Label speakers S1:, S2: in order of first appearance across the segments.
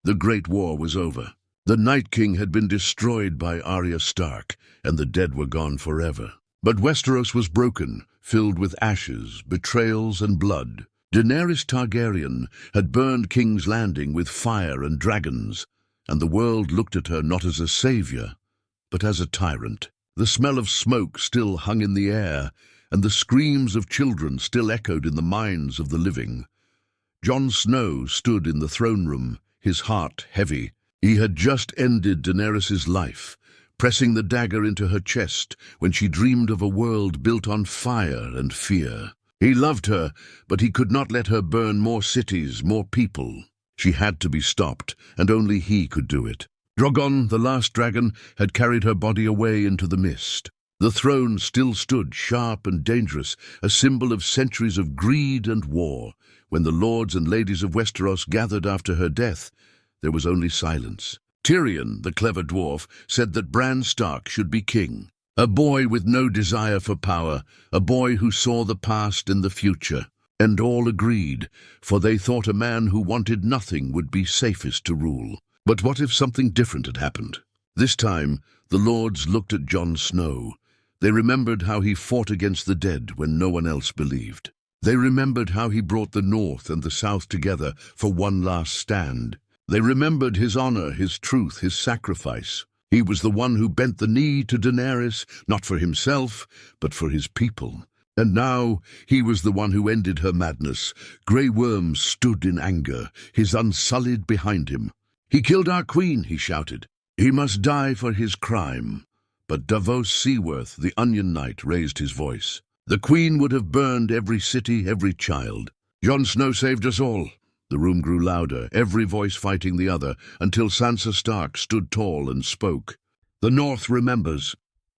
S1: The Great War was over. The Night King had been destroyed by Arya Stark, and the dead were gone forever. But Westeros was broken, filled with ashes, betrayals, and blood. Daenerys Targaryen had burned King's Landing with fire and dragons, and the world looked at her not as a savior, but as a tyrant. The smell of smoke still hung in the air, and the screams of children still echoed in the minds of the living. Jon Snow stood in the throne room, his heart heavy. He had just ended Daenerys' life, pressing the dagger into her chest when she dreamed of a world built on fire and fear. He loved her, but he could not let her burn more cities, more people. She had to be stopped, and only he could do it. Drogon, the last dragon, had carried her body away into the mist. The throne still stood sharp and dangerous, a symbol of centuries of greed and war. When the lords and ladies of Westeros gathered after her death, there was only silence. Tyrion, the clever dwarf, said that Bran Stark should be king. A boy with no desire for power, a boy who saw the past and the future. And all agreed, for they thought a man who wanted nothing would be safest to rule. But what if something different had happened? This time, the lords looked at Jon Snow. They remembered how he fought against the dead when no one else believed. They remembered how he brought the North and the South together for one last stand. They remembered his honor, his truth, his sacrifice. He was the one who bent the knee to Daenerys, not for himself, but for his people. And now he was the one who ended her madness. Grey Worm stood in anger, his unsullied behind him. "He killed our queen," he shouted. "He must die for his crime." But Davos Seaworth, the Onion Knight, raised his voice. "The queen would have burned every city, every child. Jon Snow saved us all." The room grew louder, every voice fighting the other, until Sansa Stark stood tall and spoke. "The North remembers.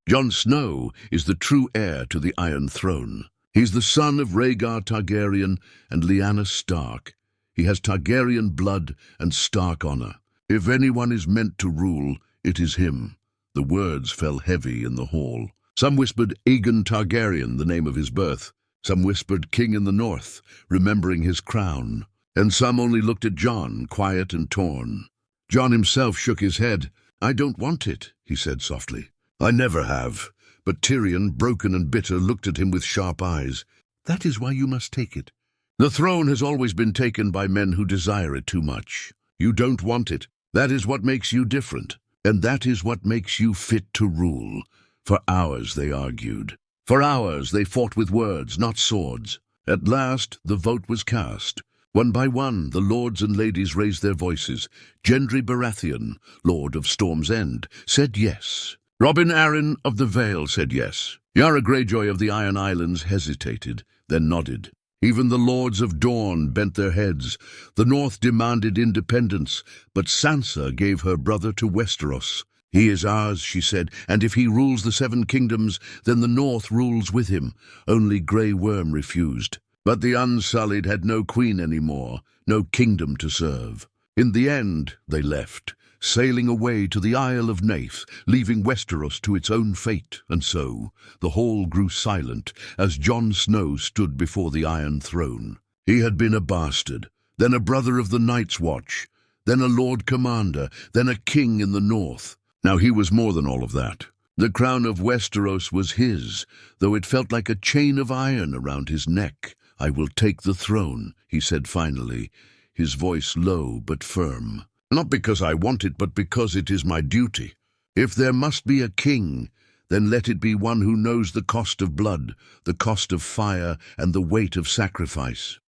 S1: Jon Snow is the true heir to the Iron Throne. He's the son of Rhaegar Targaryen and Lyanna Stark. He has Targaryen blood and Stark honor. If anyone is meant to rule, it is him." The words fell heavy in the hall. Some whispered Aegon Targaryen, the name of his birth. Some whispered King in the North, remembering his crown. And some only looked at Jon, quiet and torn. Jon himself shook his head. "I don't want it," he said softly. "I never have." But Tyrion, broken and bitter, looked at him with sharp eyes. "That is why you must take it. The throne has always been taken by men who desire it too much. You don't want it. That is what makes you different. And that is what makes you fit to rule." For hours they argued. For hours they fought with words, not swords. At last the vote was cast. One by one, the lords and ladies raised their voices. Gendry Baratheon, Lord of Storm's End, said yes. Robin Arryn of the Vale said yes. Yara Greyjoy of the Iron Islands hesitated, then nodded. Even the Lords of Dorne bent their heads. The North demanded independence, but Sansa gave her brother to Westeros. "He is ours," she said, "and if he rules the Seven Kingdoms, then the North rules with him." Only Grey Worm refused. But the Unsullied had no queen anymore, no kingdom to serve. In the end, they left, sailing away to the Isle of Nath, leaving Westeros to its own fate. And so, the hall grew silent as Jon Snow stood before the Iron Throne. He had been a bastard, then a brother of the Night's Watch, then a Lord Commander, then a king in the North. Now he was more than all of that. The crown of Westeros was his, though it felt like a chain of iron around his neck. "I will take the throne," he said finally, his voice low but firm. "Not because I want it, but because it is my duty. If there must be a king, then let it be one who knows the cost of blood, the cost of fire, and the weight of sacrifice."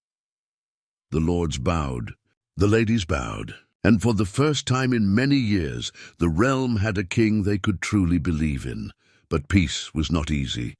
S1: The lords bowed. The ladies bowed. And for the first time in many years, the realm had a king they could truly believe in. But peace was not easy,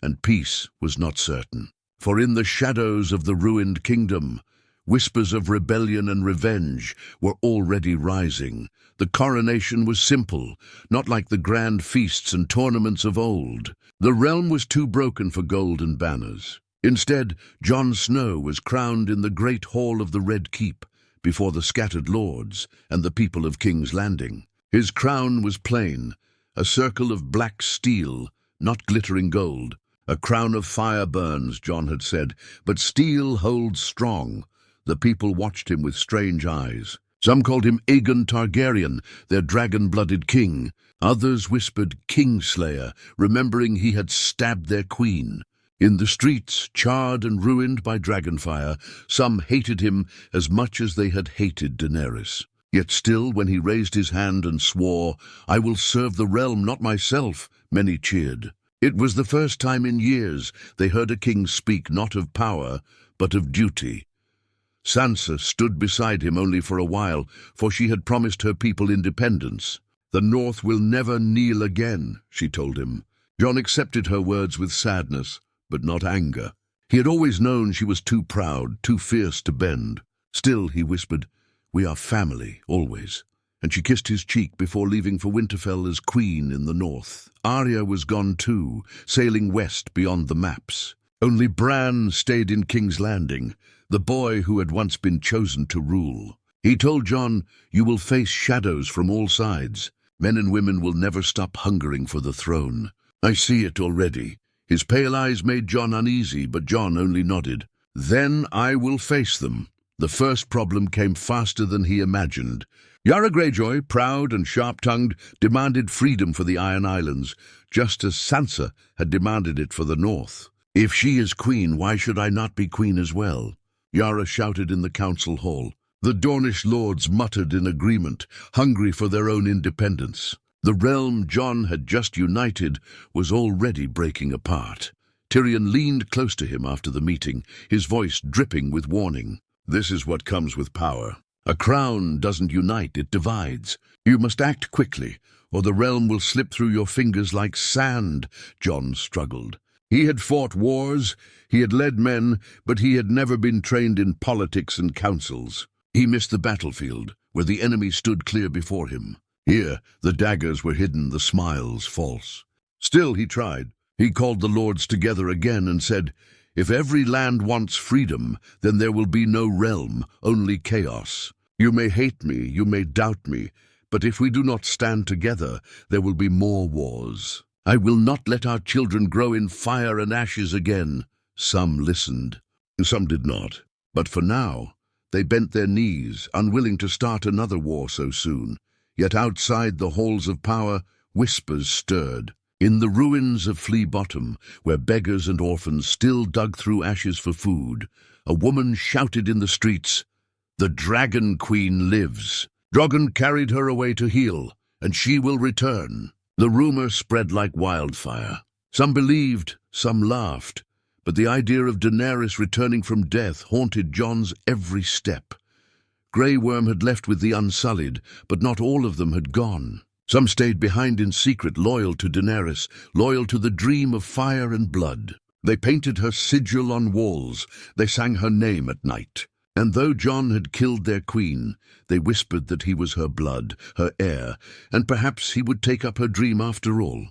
S1: and peace was not certain. For in the shadows of the ruined kingdom, whispers of rebellion and revenge were already rising. The coronation was simple, not like the grand feasts and tournaments of old. The realm was too broken for golden banners. Instead, Jon Snow was crowned in the great hall of the Red Keep, before the scattered lords and the people of King's Landing. His crown was plain, a circle of black steel, not glittering gold. "A crown of fire burns," Jon had said, "but steel holds strong." The people watched him with strange eyes. Some called him Aegon Targaryen, their dragon-blooded king. Others whispered Kingslayer, remembering he had stabbed their queen. In the streets, charred and ruined by dragonfire, some hated him as much as they had hated Daenerys. Yet still, when he raised his hand and swore, "I will serve the realm, not myself," many cheered. It was the first time in years they heard a king speak not of power, but of duty. Sansa stood beside him only for a while, for she had promised her people independence. "The North will never kneel again," she told him. Jon accepted her words with sadness, but not anger. He had always known she was too proud, too fierce to bend. Still, he whispered, "We are family, always." And she kissed his cheek before leaving for Winterfell as queen in the north. Arya was gone too, sailing west beyond the maps. Only Bran stayed in King's Landing, the boy who had once been chosen to rule. He told Jon, "You will face shadows from all sides. Men and women will never stop hungering for the throne. I see it already." His pale eyes made Jon uneasy, but Jon only nodded. "Then I will face them." The first problem came faster than he imagined. Yara Greyjoy, proud and sharp-tongued, demanded freedom for the Iron Islands, just as Sansa had demanded it for the North. "If she is queen, why should I not be queen as well?" Yara shouted in the council hall. The Dornish lords muttered in agreement, hungry for their own independence. The realm Jon had just united was already breaking apart. Tyrion leaned close to him after the meeting, his voice dripping with warning. "This is what comes with power. A crown doesn't unite, it divides. You must act quickly, or the realm will slip through your fingers like sand." Jon struggled. He had fought wars, he had led men, but he had never been trained in politics and councils. He missed the battlefield, where the enemy stood clear before him. Here, the daggers were hidden, the smiles false. Still, he tried. He called the lords together again and said, "If every land wants freedom, then there will be no realm, only chaos. You may hate me, you may doubt me, but if we do not stand together, there will be more wars. I will not let our children grow in fire and ashes again." Some listened, some did not. But for now, they bent their knees, unwilling to start another war so soon. Yet outside the halls of power, whispers stirred. In the ruins of Flea Bottom, where beggars and orphans still dug through ashes for food, a woman shouted in the streets, "The Dragon Queen lives. Drogon carried her away to heal, and she will return." The rumor spread like wildfire. Some believed, some laughed, but the idea of Daenerys returning from death haunted Jon's every step. Grey Worm had left with the Unsullied, but not all of them had gone. Some stayed behind in secret, loyal to Daenerys, loyal to the dream of fire and blood. They painted her sigil on walls, they sang her name at night. And though Jon had killed their queen, they whispered that he was her blood, her heir, and perhaps he would take up her dream after all.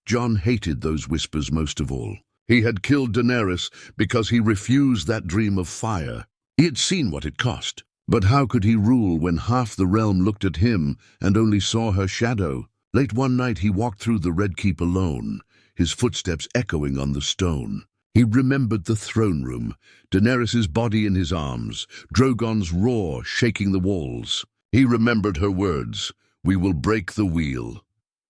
S1: Jon hated those whispers most of all. He had killed Daenerys because he refused that dream of fire. He had seen what it cost. But how could he rule when half the realm looked at him and only saw her shadow? Late one night he walked through the Red Keep alone, his footsteps echoing on the stone. He remembered the throne room, Daenerys' body in his arms, Drogon's roar shaking the walls. He remembered her words, "We will break the wheel."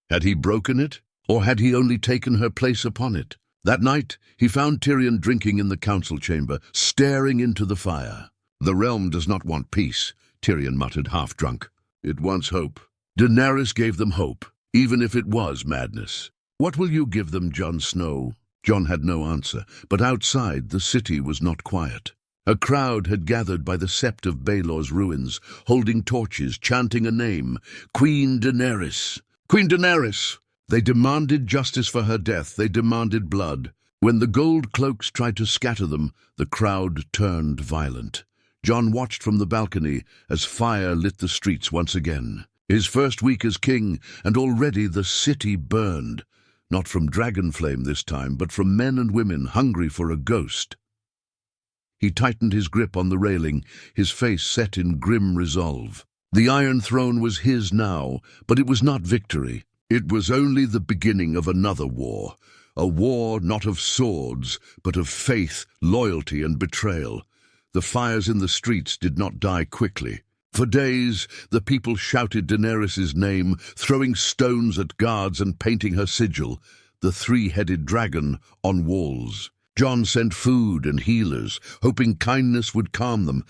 S1: Had he broken it, or had he only taken her place upon it? That night he found Tyrion drinking in the council chamber, staring into the fire. "The realm does not want peace," Tyrion muttered, half-drunk. "It wants hope." Daenerys gave them hope, even if it was madness. "What will you give them, Jon Snow?" Jon had no answer, but outside the city was not quiet. A crowd had gathered by the Sept of Baelor's ruins, holding torches, chanting a name, "Queen Daenerys! Queen Daenerys!" They demanded justice for her death, they demanded blood. When the gold cloaks tried to scatter them, the crowd turned violent. Jon watched from the balcony as fire lit the streets once again. His first week as king, and already the city burned. Not from dragon flame this time, but from men and women hungry for a ghost. He tightened his grip on the railing, his face set in grim resolve. The Iron Throne was his now, but it was not victory. It was only the beginning of another war. A war not of swords, but of faith, loyalty, and betrayal. The fires in the streets did not die quickly. For days, the people shouted Daenerys' name, throwing stones at guards and painting her sigil, the three-headed dragon, on walls. Jon sent food and healers, hoping kindness would calm them,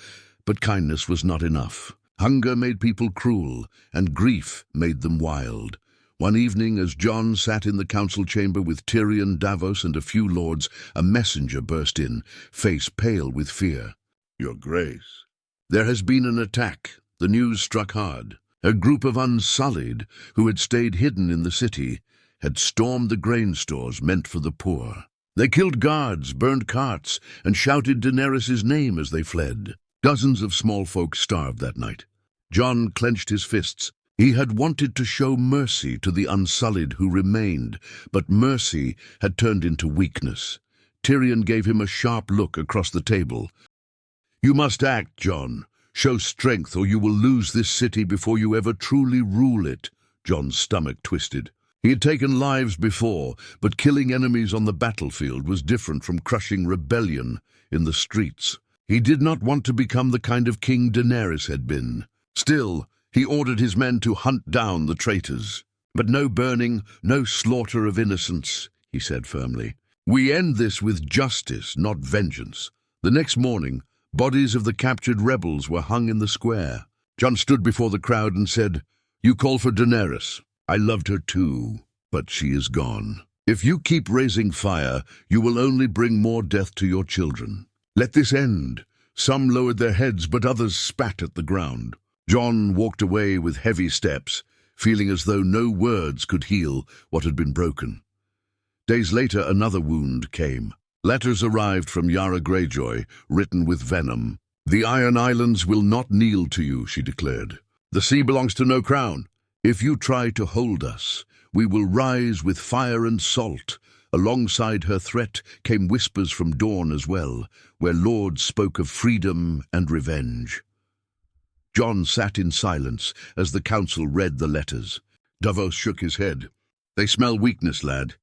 S1: but kindness was not enough. Hunger made people cruel, and grief made them wild. One evening, as Jon sat in the council chamber with Tyrion, Davos, and a few lords, a messenger burst in, face pale with fear. "Your Grace, there has been an attack." The news struck hard. A group of Unsullied, who had stayed hidden in the city, had stormed the grain stores meant for the poor. They killed guards, burned carts, and shouted Daenerys' name as they fled. Dozens of small folk starved that night. Jon clenched his fists. He had wanted to show mercy to the Unsullied who remained, but mercy had turned into weakness. Tyrion gave him a sharp look across the table. "You must act, Jon. Show strength, or you will lose this city before you ever truly rule it." Jon's stomach twisted. He had taken lives before, but killing enemies on the battlefield was different from crushing rebellion in the streets. He did not want to become the kind of king Daenerys had been. Still, he ordered his men to hunt down the traitors. "But no burning, no slaughter of innocents," he said firmly. "We end this with justice, not vengeance." The next morning, bodies of the captured rebels were hung in the square. Jon stood before the crowd and said, "You call for Daenerys. I loved her too, but she is gone. If you keep raising fire, you will only bring more death to your children. Let this end." Some lowered their heads, but others spat at the ground. Jon walked away with heavy steps, feeling as though no words could heal what had been broken. Days later, another wound came. Letters arrived from Yara Greyjoy, written with venom. "The Iron Islands will not kneel to you," she declared. "The sea belongs to no crown. If you try to hold us, we will rise with fire and salt." Alongside her threat came whispers from Dorne as well, where lords spoke of freedom and revenge. Jon sat in silence as the council read the letters. Davos shook his head. "They smell weakness, lad.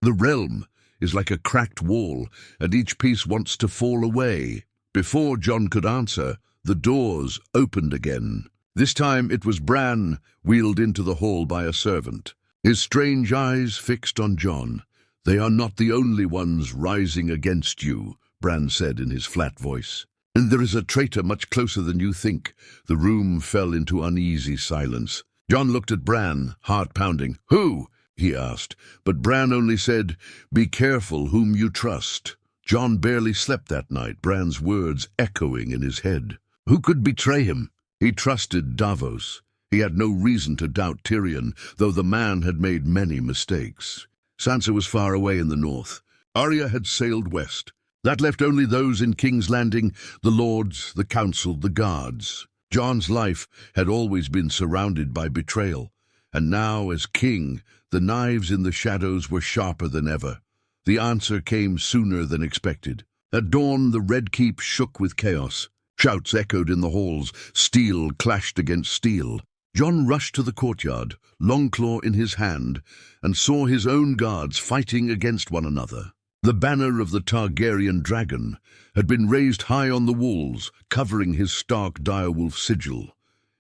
S1: The realm is like a cracked wall, and each piece wants to fall away." Before Jon could answer, the doors opened again. This time it was Bran, wheeled into the hall by a servant. His strange eyes fixed on Jon. "They are not the only ones rising against you," Bran said in his flat voice. "And there is a traitor much closer than you think." The room fell into uneasy silence. Jon looked at Bran, heart pounding. "Who?" he asked, but Bran only said, "Be careful whom you trust." Jon barely slept that night, Bran's words echoing in his head. Who could betray him? He trusted Davos. He had no reason to doubt Tyrion, though the man had made many mistakes. Sansa was far away in the north. Arya had sailed west. That left only those in King's Landing, the lords, the council, the guards. Jon's life had always been surrounded by betrayal, and now, as king, the knives in the shadows were sharper than ever. The answer came sooner than expected. At dawn, the Red Keep shook with chaos. Shouts echoed in the halls, steel clashed against steel. Jon rushed to the courtyard, Longclaw in his hand, and saw his own guards fighting against one another. The banner of the Targaryen dragon had been raised high on the walls, covering his stark direwolf sigil.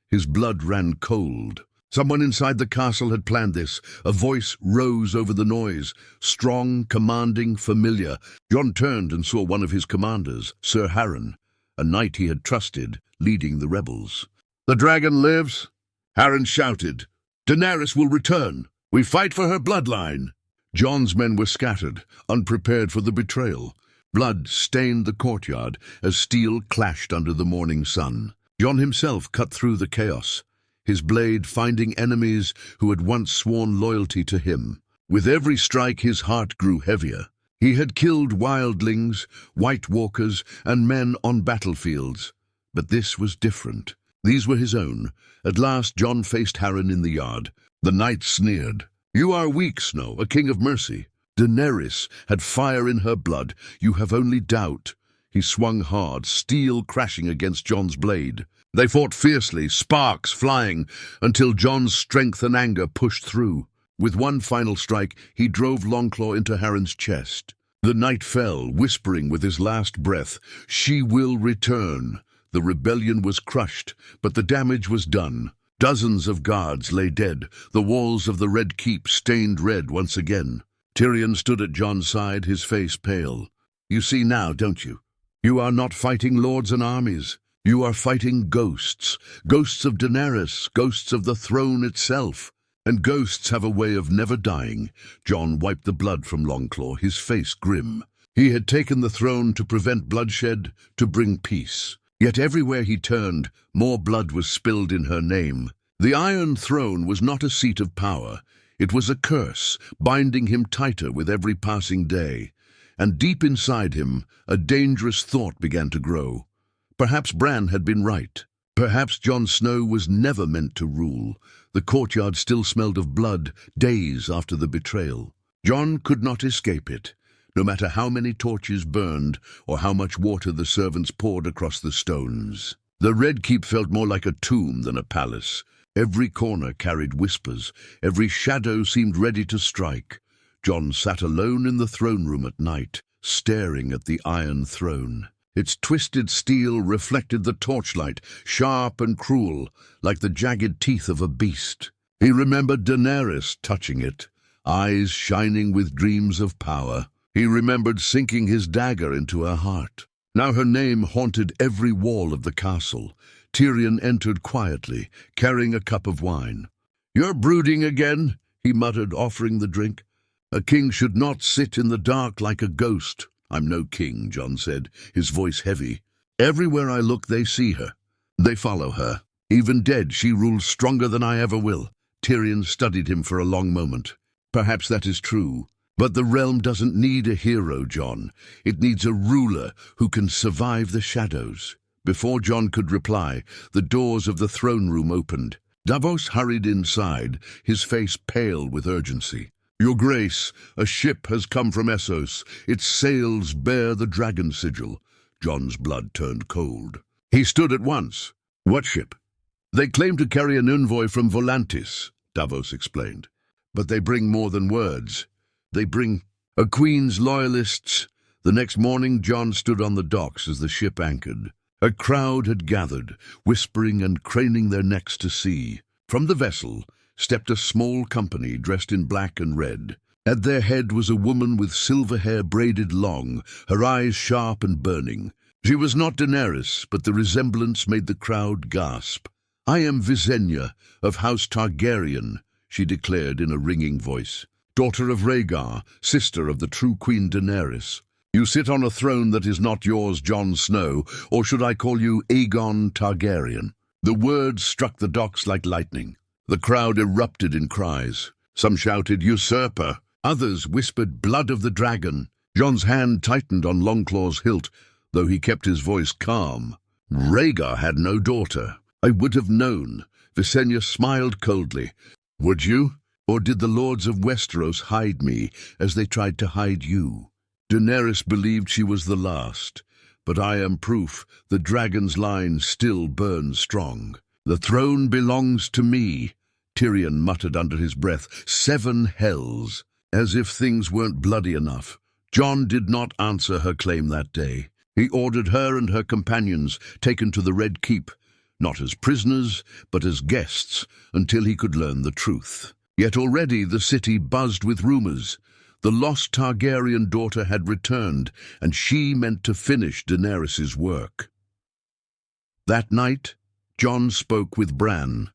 S1: His blood ran cold. Someone inside the castle had planned this. A voice rose over the noise, strong, commanding, familiar. Jon turned and saw one of his commanders, Sir Harren, a knight he had trusted, leading the rebels. "The dragon lives," Harren shouted. "Daenerys will return. We fight for her bloodline." Jon's men were scattered, unprepared for the betrayal. Blood stained the courtyard as steel clashed under the morning sun. Jon himself cut through the chaos, his blade finding enemies who had once sworn loyalty to him. With every strike, his heart grew heavier. He had killed wildlings, White Walkers, and men on battlefields. But this was different. These were his own. At last, Jon faced Harren in the yard. The knight sneered. "You are weak, Snow, a king of mercy. Daenerys had fire in her blood. You have only doubt." He swung hard, steel crashing against Jon's blade. They fought fiercely, sparks flying, until Jon's strength and anger pushed through. With one final strike, he drove Longclaw into Harren's chest. The knight fell, whispering with his last breath, "She will return." The rebellion was crushed, but the damage was done. Dozens of guards lay dead, the walls of the Red Keep stained red once again. Tyrion stood at Jon's side, his face pale. "You see now, don't you? You are not fighting lords and armies. You are fighting ghosts. Ghosts of Daenerys, ghosts of the throne itself. And ghosts have a way of never dying." Jon wiped the blood from Longclaw, his face grim. He had taken the throne to prevent bloodshed, to bring peace. Yet everywhere he turned, more blood was spilled in her name. The Iron Throne was not a seat of power. It was a curse, binding him tighter with every passing day. And deep inside him, a dangerous thought began to grow. Perhaps Bran had been right. Perhaps Jon Snow was never meant to rule. The courtyard still smelled of blood, days after the betrayal. Jon could not escape it, no matter how many torches burned or how much water the servants poured across the stones. The Red Keep felt more like a tomb than a palace. Every corner carried whispers. Every shadow seemed ready to strike. Jon sat alone in the throne room at night, staring at the Iron Throne. Its twisted steel reflected the torchlight, sharp and cruel, like the jagged teeth of a beast. He remembered Daenerys touching it, eyes shining with dreams of power. He remembered sinking his dagger into her heart. Now her name haunted every wall of the castle. Tyrion entered quietly, carrying a cup of wine. "You're brooding again," he muttered, offering the drink. "A king should not sit in the dark like a ghost." "I'm no king," Jon said, his voice heavy. "Everywhere I look, they see her. They follow her. Even dead, she rules stronger than I ever will." Tyrion studied him for a long moment. "Perhaps that is true. But the realm doesn't need a hero, Jon. It needs a ruler who can survive the shadows." Before Jon could reply, the doors of the throne room opened. Davos hurried inside, his face pale with urgency. "Your Grace, a ship has come from Essos. Its sails bear the dragon sigil." Jon's blood turned cold. He stood at once. "What ship?" "They claim to carry an envoy from Volantis," Davos explained. "But they bring more than words. They bring a queen's loyalists." The next morning, Jon stood on the docks as the ship anchored. A crowd had gathered, whispering and craning their necks to see. From the vessel stepped a small company dressed in black and red. At their head was a woman with silver hair braided long, her eyes sharp and burning. She was not Daenerys, but the resemblance made the crowd gasp. "I am Visenya, of House Targaryen," she declared in a ringing voice. "Daughter of Rhaegar, sister of the true Queen Daenerys. You sit on a throne that is not yours, Jon Snow, or should I call you Aegon Targaryen?" The words struck the docks like lightning. The crowd erupted in cries. Some shouted, "Usurper!" Others whispered, "Blood of the dragon!" Jon's hand tightened on Longclaw's hilt, though he kept his voice calm. "Rhaegar had no daughter. I would have known." Visenya smiled coldly. "Would you? Or did the lords of Westeros hide me as they tried to hide you? Daenerys believed she was the last, but I am proof the dragon's line still burns strong. The throne belongs to me," Tyrion muttered under his breath. 7 hells. As if things weren't bloody enough, Jon did not answer her claim that day. He ordered her and her companions taken to the Red Keep, not as prisoners, but as guests, until he could learn the truth. Yet already the city buzzed with rumors. The lost Targaryen daughter had returned, and she meant to finish Daenerys' work. That night, Jon spoke with Bran,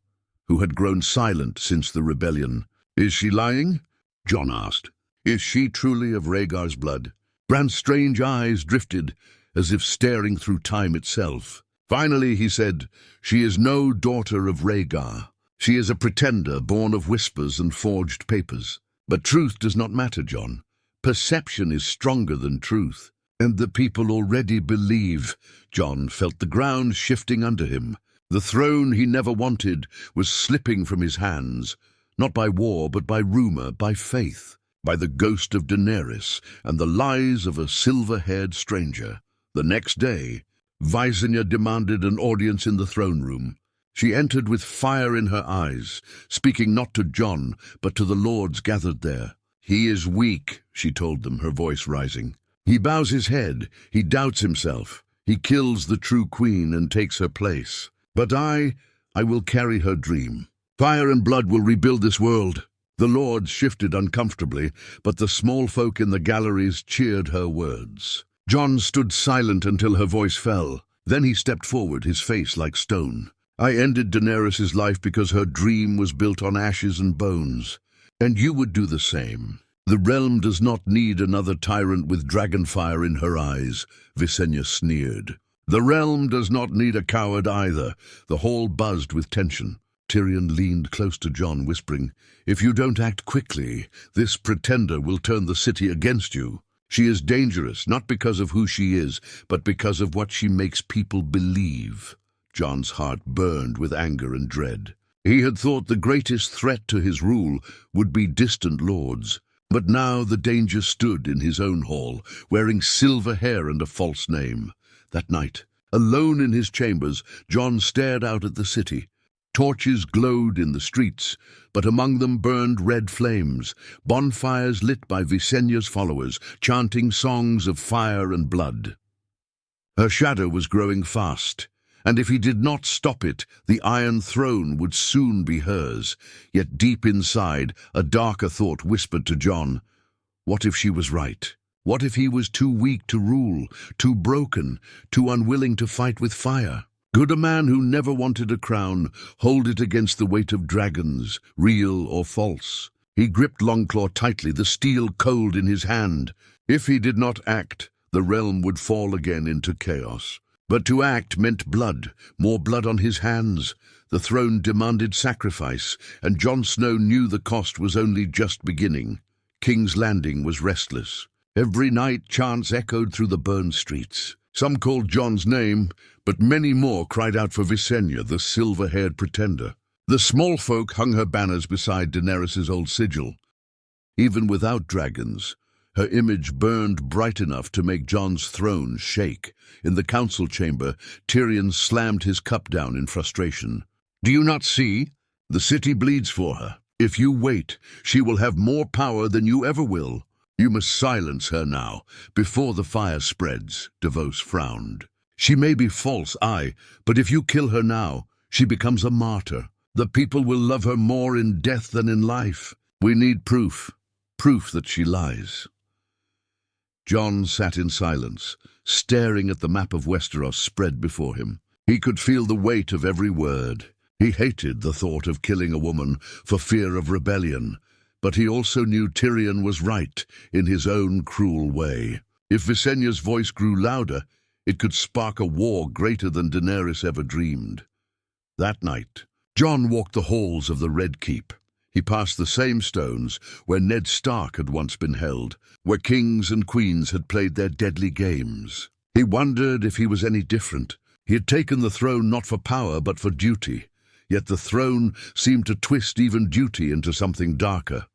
S1: who had grown silent since the rebellion. "Is she lying?" Jon asked. "Is she truly of Rhaegar's blood?" Bran's strange eyes drifted, as if staring through time itself. Finally, he said, "She is no daughter of Rhaegar. She is a pretender born of whispers and forged papers. But truth does not matter, Jon. Perception is stronger than truth. And the people already believe." Jon felt the ground shifting under him. The throne he never wanted was slipping from his hands, not by war, but by rumor, by faith, by the ghost of Daenerys and the lies of a silver-haired stranger. The next day, Visenya demanded an audience in the throne room. She entered with fire in her eyes, speaking not to Jon, but to the lords gathered there. "He is weak," she told them, her voice rising. "He bows his head. He doubts himself. He kills the true queen and takes her place. But I will carry her dream. Fire and blood will rebuild this world." The lords shifted uncomfortably, but the small folk in the galleries cheered her words. Jon stood silent until her voice fell. Then he stepped forward, his face like stone. "I ended Daenerys' life because her dream was built on ashes and bones. And you would do the same. The realm does not need another tyrant with dragonfire in her eyes," Visenya sneered. "The realm does not need a coward either." The hall buzzed with tension. Tyrion leaned close to Jon, whispering, "If you don't act quickly, this pretender will turn the city against you. She is dangerous, not because of who she is, but because of what she makes people believe." Jon's heart burned with anger and dread. He had thought the greatest threat to his rule would be distant lords. But now the danger stood in his own hall, wearing silver hair and a false name. That night, alone in his chambers, Jon stared out at the city. Torches glowed in the streets, but among them burned red flames, bonfires lit by Visenya's followers, chanting songs of fire and blood. Her shadow was growing fast, and if he did not stop it, the Iron Throne would soon be hers. Yet deep inside, a darker thought whispered to Jon, what if she was right? What if he was too weak to rule, too broken, too unwilling to fight with fire? Could a man who never wanted a crown hold it against the weight of dragons, real or false? He gripped Longclaw tightly, the steel cold in his hand. If he did not act, the realm would fall again into chaos. But to act meant blood, more blood on his hands. The throne demanded sacrifice, and Jon Snow knew the cost was only just beginning. King's Landing was restless. Every night chants echoed through the burned streets. Some called Jon's name, but many more cried out for Visenya, the silver-haired pretender. The small folk hung her banners beside Daenerys' old sigil. Even without dragons, her image burned bright enough to make Jon's throne shake. In the council chamber, Tyrion slammed his cup down in frustration. "Do you not see? The city bleeds for her. If you wait, she will have more power than you ever will. You must silence her now, before the fire spreads." Davos frowned. "She may be false, aye, but if you kill her now, she becomes a martyr. The people will love her more in death than in life. We need proof that she lies." Jon sat in silence, staring at the map of Westeros spread before him. He could feel the weight of every word. He hated the thought of killing a woman for fear of rebellion, but he also knew Tyrion was right in his own cruel way. If Visenya's voice grew louder, it could spark a war greater than Daenerys ever dreamed. That night, Jon walked the halls of the Red Keep. He passed the same stones where Ned Stark had once been held, where kings and queens had played their deadly games. He wondered if he was any different. He had taken the throne not for power but for duty, yet the throne seemed to twist even duty into something darker.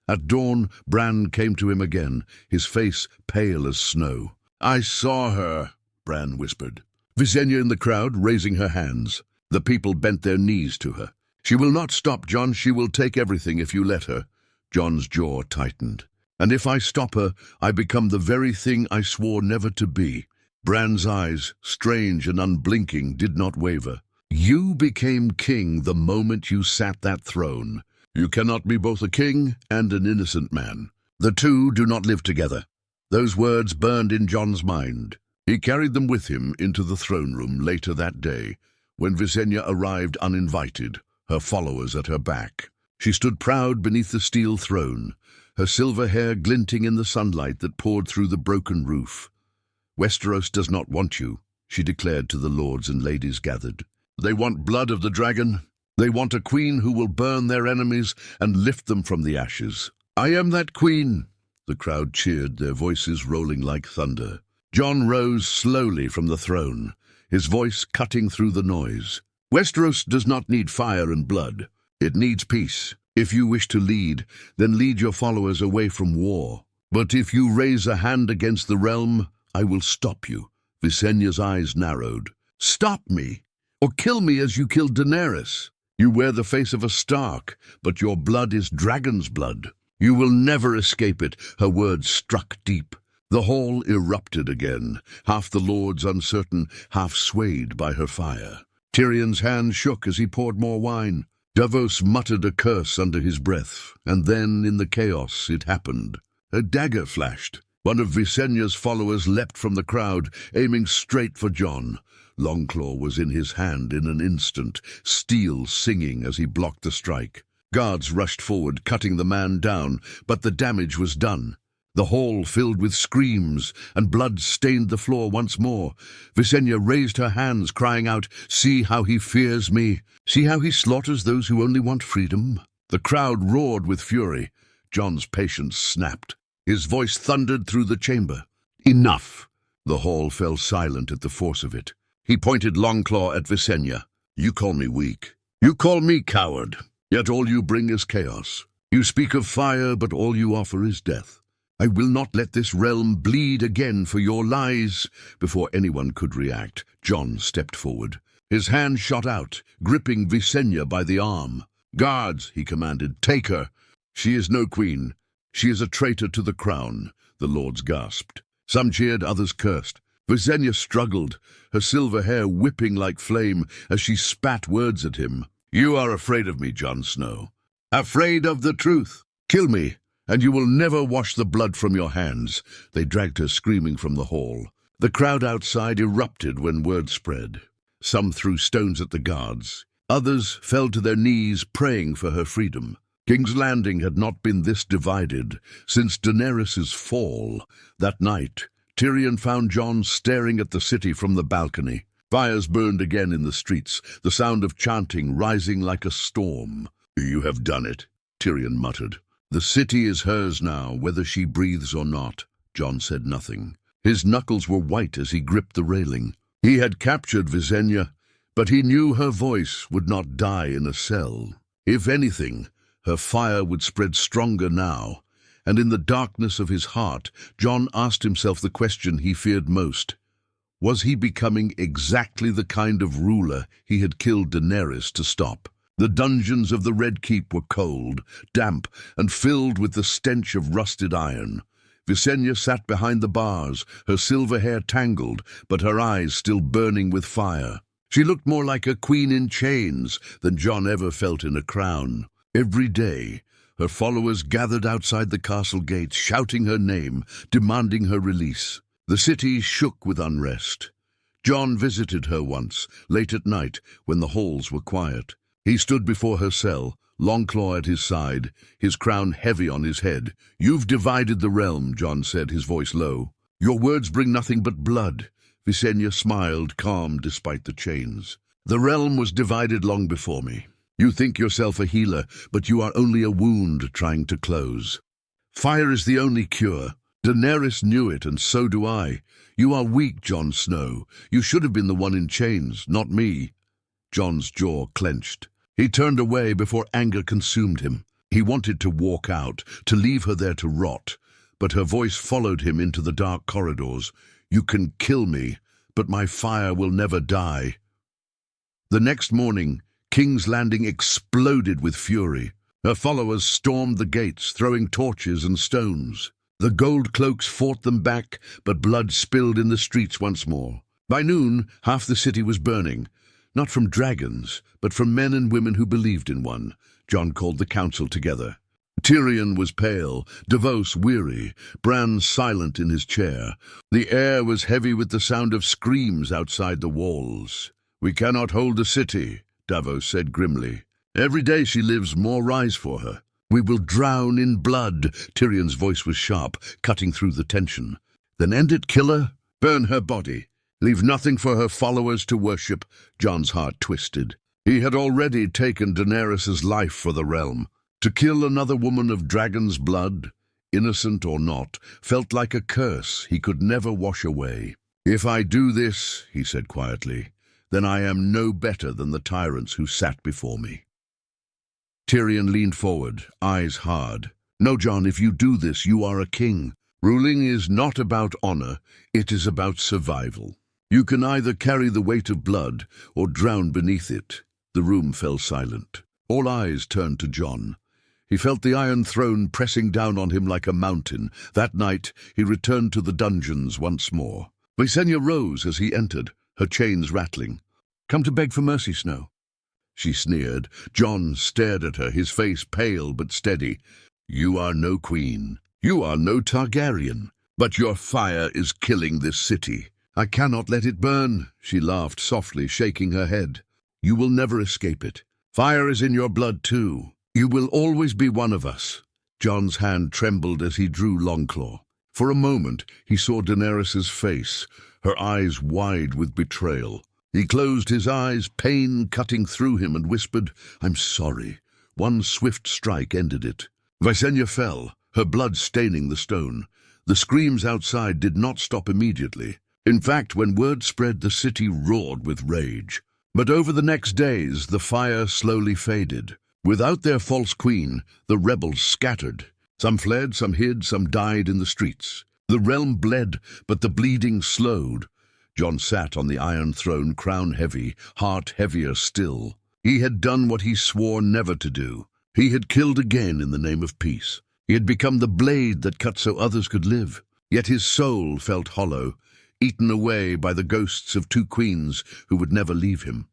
S1: At dawn, Bran came to him again, his face pale as snow. "I saw her," Bran whispered. Visenya in the crowd, raising her hands. The people bent their knees to her. "She will not stop, Jon. She will take everything if you let her." Jon's jaw tightened. "And if I stop her, I become the very thing I swore never to be." Bran's eyes, strange and unblinking, did not waver. "You became king the moment you sat that throne. You cannot be both a king and an innocent man. The two do not live together." Those words burned in Jon's mind. He carried them with him into the throne room later that day, when Visenya arrived uninvited, her followers at her back. She stood proud beneath the steel throne, her silver hair glinting in the sunlight that poured through the broken roof. "Westeros does not want you," she declared to the lords and ladies gathered. "They want blood of the dragon. They want a queen who will burn their enemies and lift them from the ashes. I am that queen." The crowd cheered, their voices rolling like thunder. Jon rose slowly from the throne, his voice cutting through the noise. "Westeros does not need fire and blood. It needs peace. If you wish to lead, then lead your followers away from war. But if you raise a hand against the realm, I will stop you." Visenya's eyes narrowed. "Stop me, or kill me as you killed Daenerys. You wear the face of a Stark, but your blood is dragon's blood. You will never escape it." Her words struck deep. The hall erupted again, half the lords uncertain, half swayed by her fire. Tyrion's hand shook as he poured more wine. Davos muttered a curse under his breath, and then, in the chaos, it happened. A dagger flashed. One of Visenya's followers leapt from the crowd, aiming straight for Jon. Longclaw was in his hand in an instant, steel singing as he blocked the strike. Guards rushed forward, cutting the man down, but the damage was done. The hall filled with screams, and blood stained the floor once more. Visenya raised her hands, crying out, "See how he fears me! See how he slaughters those who only want freedom!" The crowd roared with fury. Jon's patience snapped. His voice thundered through the chamber. "Enough!" The hall fell silent at the force of it. He pointed Longclaw at Visenya. "You call me weak. You call me coward. Yet all you bring is chaos. You speak of fire, but all you offer is death. I will not let this realm bleed again for your lies." Before anyone could react, Jon stepped forward. His hand shot out, gripping Visenya by the arm. "Guards," he commanded, "take her. She is no queen. She is a traitor to the crown." The lords gasped. Some cheered, others cursed. Visenya struggled, her silver hair whipping like flame as she spat words at him. "You are afraid of me, Jon Snow. Afraid of the truth. Kill me, and you will never wash the blood from your hands." They dragged her screaming from the hall. The crowd outside erupted when word spread. Some threw stones at the guards. Others fell to their knees praying for her freedom. King's Landing had not been this divided since Daenerys' fall. That night, Tyrion found Jon staring at the city from the balcony. Fires burned again in the streets, the sound of chanting rising like a storm. "You have done it," Tyrion muttered. "The city is hers now, whether she breathes or not." Jon said nothing. His knuckles were white as he gripped the railing. He had captured Visenya, but he knew her voice would not die in a cell. If anything, her fire would spread stronger now, and in the darkness of his heart, Jon asked himself the question he feared most. Was he becoming exactly the kind of ruler he had killed Daenerys to stop? The dungeons of the Red Keep were cold, damp, and filled with the stench of rusted iron. Visenya sat behind the bars, her silver hair tangled, but her eyes still burning with fire. She looked more like a queen in chains than Jon ever felt in a crown. Every day, her followers gathered outside the castle gates, shouting her name, demanding her release. The city shook with unrest. Jon visited her once, late at night, when the halls were quiet. He stood before her cell, Longclaw at his side, his crown heavy on his head. "You've divided the realm," Jon said, his voice low. "Your words bring nothing but blood." Visenya smiled, calm despite the chains. "The realm was divided long before me. You think yourself a healer, but you are only a wound trying to close. Fire is the only cure. Daenerys knew it, and so do I. You are weak, Jon Snow. You should have been the one in chains, not me." Jon's jaw clenched. He turned away before anger consumed him. He wanted to walk out, to leave her there to rot, but her voice followed him into the dark corridors. "You can kill me, but my fire will never die." The next morning, King's Landing exploded with fury. Her followers stormed the gates, throwing torches and stones. The gold cloaks fought them back, but blood spilled in the streets once more. By noon, half the city was burning. Not from dragons, but from men and women who believed in one. Jon called the council together. Tyrion was pale, Davos weary, Bran silent in his chair. The air was heavy with the sound of screams outside the walls. "We cannot hold the city," Davos said grimly. "Every day she lives, more rise for her. We will drown in blood." Tyrion's voice was sharp, cutting through the tension. "Then end it, kill her? Burn her body? Leave nothing for her followers to worship?" Jon's heart twisted. He had already taken Daenerys' life for the realm. To kill another woman of dragon's blood, innocent or not, felt like a curse he could never wash away. "If I do this," he said quietly, "then I am no better than the tyrants who sat before me." Tyrion leaned forward, eyes hard. "No, Jon, if you do this, you are a king. Ruling is not about honor, it is about survival. You can either carry the weight of blood or drown beneath it." The room fell silent. All eyes turned to Jon. He felt the Iron Throne pressing down on him like a mountain. That night, he returned to the dungeons once more. Visenya rose as he entered, her chains rattling. "Come to beg for mercy, Snow," she sneered. Jon stared at her, his face pale but steady. "You are no queen. You are no Targaryen. But your fire is killing this city. I cannot let it burn," she laughed softly, shaking her head. "You will never escape it. Fire is in your blood too. You will always be one of us." Jon's hand trembled as he drew Longclaw. For a moment, he saw Daenerys's face, her eyes wide with betrayal. He closed his eyes, pain cutting through him, and whispered, "I'm sorry." One swift strike ended it. Visenya fell, her blood staining the stone. The screams outside did not stop immediately. In fact, when word spread, the city roared with rage. But over the next days, the fire slowly faded. Without their false queen, the rebels scattered. Some fled, some hid, some died in the streets. The realm bled, but the bleeding slowed. Jon sat on the Iron Throne, crown heavy, heart heavier still. He had done what he swore never to do. He had killed again in the name of peace. He had become the blade that cut so others could live. Yet his soul felt hollow, eaten away by the ghosts of two queens who would never leave him.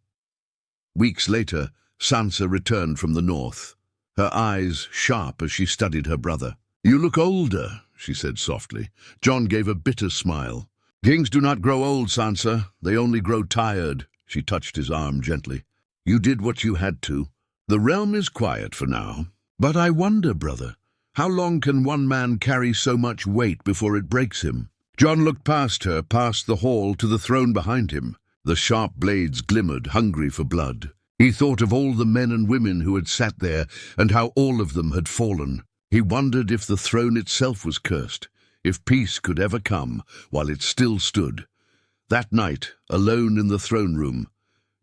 S1: Weeks later, Sansa returned from the north, her eyes sharp as she studied her brother. "You look older," she said softly. Jon gave a bitter smile. "Kings do not grow old, Sansa. They only grow tired." She touched his arm gently. "You did what you had to. The realm is quiet for now. But I wonder, brother, how long can one man carry so much weight before it breaks him?" Jon looked past her, past the hall, to the throne behind him. The sharp blades glimmered, hungry for blood. He thought of all the men and women who had sat there and how all of them had fallen. He wondered if the throne itself was cursed, if peace could ever come while it still stood. That night, alone in the throne room,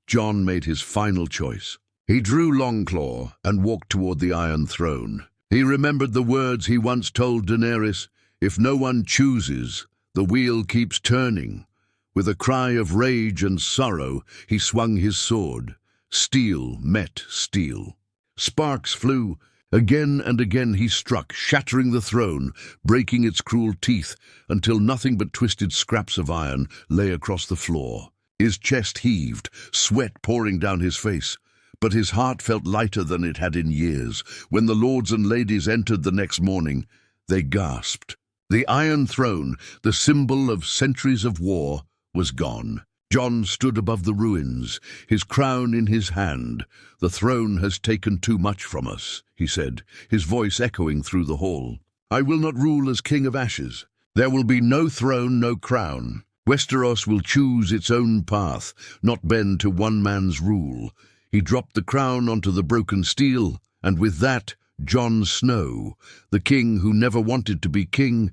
S1: Jon made his final choice. He drew Longclaw and walked toward the Iron Throne. He remembered the words he once told Daenerys, "If no one chooses, the wheel keeps turning." With a cry of rage and sorrow, he swung his sword. Steel met steel. Sparks flew. Again and again he struck, shattering the throne, breaking its cruel teeth, until nothing but twisted scraps of iron lay across the floor. His chest heaved, sweat pouring down his face. But his heart felt lighter than it had in years. When the lords and ladies entered the next morning, they gasped. The Iron Throne, the symbol of centuries of war, was gone. Jon stood above the ruins, his crown in his hand. "The throne has taken too much from us," he said, his voice echoing through the hall. "I will not rule as King of Ashes. There will be no throne, no crown. Westeros will choose its own path, not bend to one man's rule." He dropped the crown onto the broken steel, and with that, Jon Snow, the king who never wanted to be king,